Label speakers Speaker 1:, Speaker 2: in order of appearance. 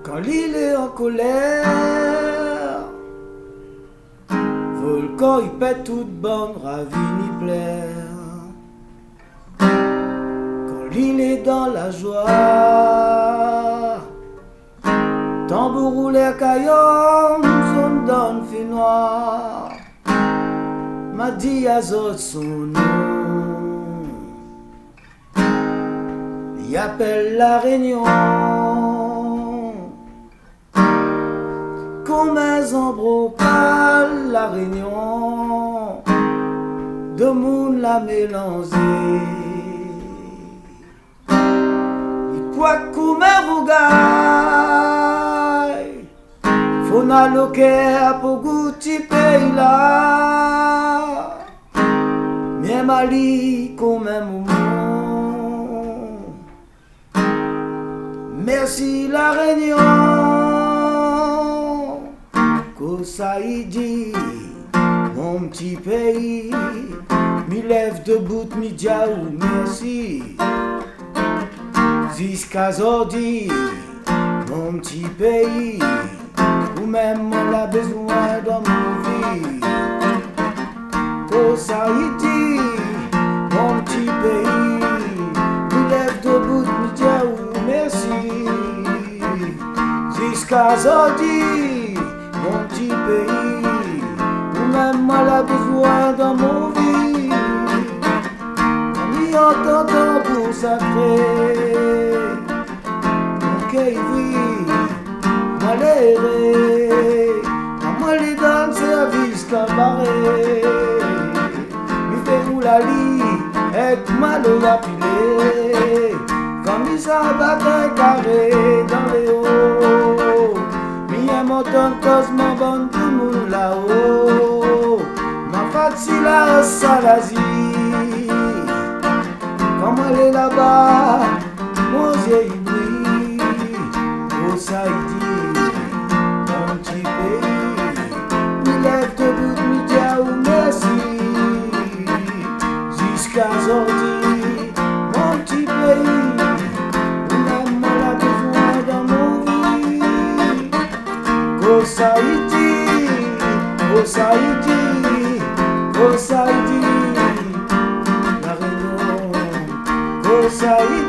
Speaker 1: Quand l'île est en colère, volcan il pète toute bande, ravine y plaire. Quand l'île est dans la joie, tambour roule caillon, zone donne fait noir. M'a dit Azot son nom, il appelle la Réunion. Comme un brocal la Réunion, de monde la mélangé. Il quoi comme un rougaille, faut n'alloquer pour goûter pays là. Mais Mali comme un moment. Merci la Réunion. Saïdi, mon petit pays, m'y lève debout, m'y diaou, merci. Jusqu'à aujourd'hui, mon petit pays, ou même on a besoin dans mon vie. Oh Saïdi, mon petit pays, m'y lève debout, m'y diaou, merci. Jusqu'à aujourd'hui, mon petit pays, ou même moi la besoin dans mon vie. On y entend tambour sacré, mon cœur vit, moi l'erré, moi les dames service cabaret. Mi fait nous la lit, et mal la pilé, comme ils abattent un carré dans les hauts. Mon cause mon bon tout le monde là-haut. Ma fatille la salazie. Comme elle est là-bas, mon Dieu il brille. Oh Saïdi, mon petit pays, il lève debout, il dit ou merci. Jusqu'à aujourd'hui, mon petit pays. Oh Saïdi, oh Saïdi, oh Saïdi, la Réunion, oh Saïdi.